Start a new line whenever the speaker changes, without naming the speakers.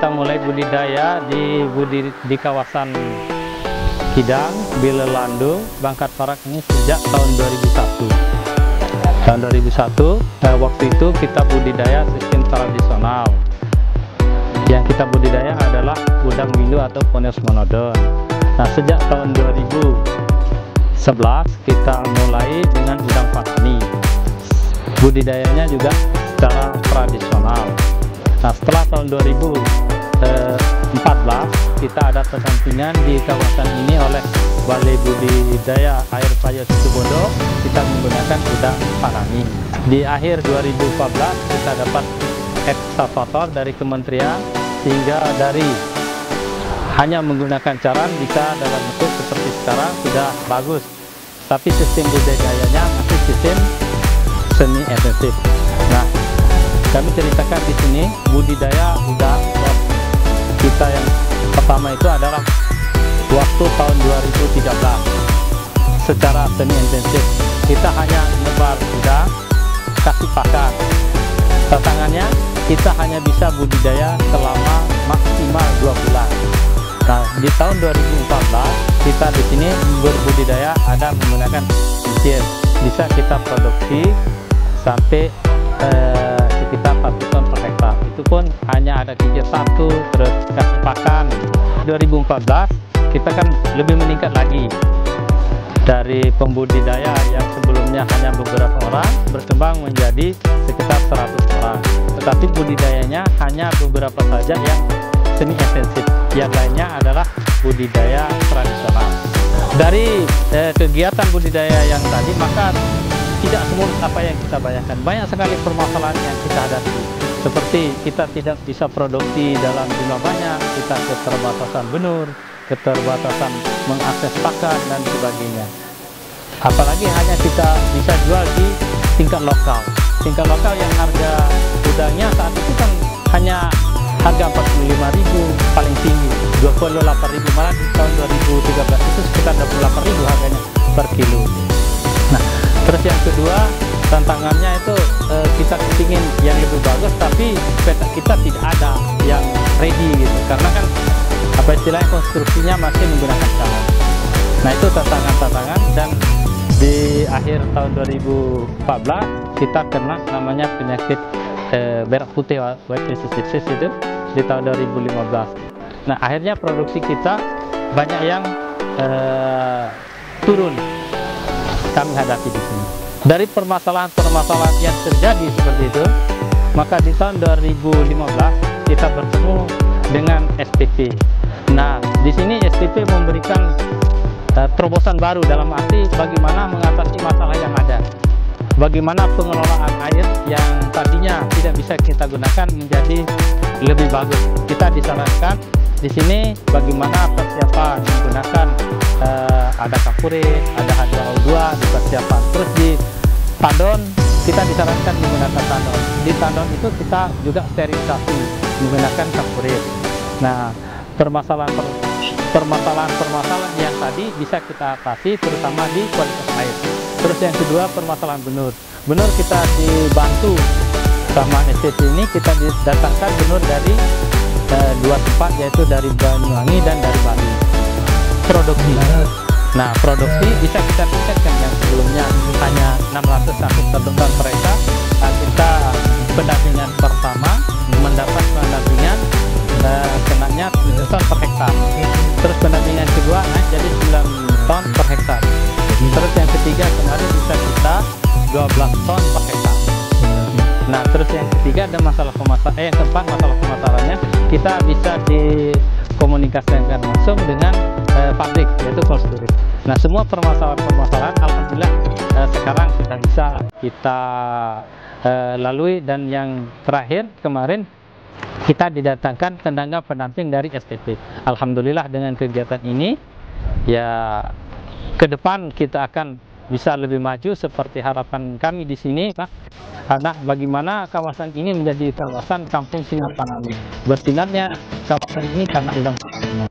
kita mulai budidaya di kawasan Kidang, Bilelandu, Bangkat Parak ini sejak tahun 2001. Tahun 2001, waktu itu kita budidaya sistem tradisional. Yang kita budidaya adalah udang windu atau Poneos monodon. Nah, sejak tahun 2011 kita mulai dengan udang fanami. Budidayanya juga secara tradisional. Nah, setelah tahun 2014 kita ada pendampingan di kawasan ini oleh Balai Budidaya Air Payo Situbondo. Kita menggunakan udang fanami. Di akhir 2014 kita dapat ekskavator dari kementerian, sehingga dari hanya menggunakan carang bisa dalam bentuk seperti sekarang sudah bagus. Tapi sistem budidayanya masih sistem semi intensif. Nah, kami ceritakan di sini budidaya udang kita yang pertama itu adalah waktu tahun 2013 secara semi intensif. Kita hanya nebar udang, kasih pakan. Tantangannya kita hanya bisa budidaya selama maksimal 2 bulan. Nah, di tahun 2014 kita di sini berbudidaya ada menggunakan mesin. Bisa kita produksi sampai sekitar 1 ton per hektar. Itu pun hanya ada kicir 1, terus kasih pakan. 2014 kita kan lebih meningkat lagi. Dari pembudidaya yang sebelumnya hanya beberapa orang berkembang menjadi sekitar 100 orang. Tetapi budidayanya hanya beberapa saja yang semi intensif. Yang lainnya adalah budidaya tradisional. Dari kegiatan budidaya yang tadi, maka tidak semulus apa yang kita bayangkan. Banyak sekali permasalahan yang kita hadapi. Seperti kita tidak bisa produksi dalam jumlah banyak, kita keterbatasan benur, keterbatasan mengakses pakan dan sebagainya. Apalagi hanya kita bisa jual di tingkat lokal. Tingkat lokal yang harga udangnya saat itu kan hanya harga 45.000 paling tinggi, 28.000, malah di tahun 2013 itu sekitar 28.000 harganya per kilo. Nah, terus yang kedua tantangannya itu kita ingin yang lebih bagus, tapi peta kita tidak ada yang ready gitu, karena kan apa istilahnya konstruksinya masih menggunakan carang. Nah, itu tantangan-tantangan. Dan di akhir tahun 2014 kita kena namanya penyakit berak putih white disease itu di tahun 2015. Nah, akhirnya produksi kita banyak yang turun kami hadapi di sini. Dari permasalahan-permasalahan yang terjadi seperti itu, maka di tahun 2015 kita bertemu dengan SPP. Nah, di sini SPP memberikan terobosan baru dalam arti bagaimana mengatasi masalah yang ada. Bagaimana pengelolaan air yang tadinya tidak bisa kita gunakan menjadi lebih bagus. Kita disarankan di sini bagaimana persiapan menggunakan ada kapurit, ada H2O2 di persiapan. Terus di tandon kita disarankan menggunakan tandon. Di tandon itu kita juga sterilisasi menggunakan kapurit. Nah, permasalahan yang tadi bisa kita atasi terutama di kualitas air. Terus yang kedua permasalahan benur. Benur kita dibantu sama STT ini, kita didatangkan benur dari 2 tempat, yaitu dari Banyuwangi dan dari Bali. Produksi. Nah, produksi bisa kita tingkatkan yang sebelumnya hanya 600 sampai 1 ton per hektar. Nah, kita pendampingan pertama mendapat pendampingan kenanya 7 ton per hektar. Terus pendampingan kedua naik jadi 9 ton per hektar. Terus yang ketiga kemarin bisa kita 12 ton per hektar. Nah, terus yang ketiga ada yang keempat masalah pemasarannya, kita bisa dikomunikasikan langsung dengan pabrik, yaitu cold storage. Nah, semua permasalahan alhamdulillah sekarang sudah bisa kita lalui. Dan yang terakhir kemarin kita didatangkan tenaga pendamping dari SPP. Alhamdulillah dengan kegiatan ini ya ke depan kita akan bisa lebih maju seperti harapan kami di sini, Pak. Karena bagaimana kawasan ini menjadi kawasan kampung sinar tanami. Bersinarnya kawasan ini karena udang fanami.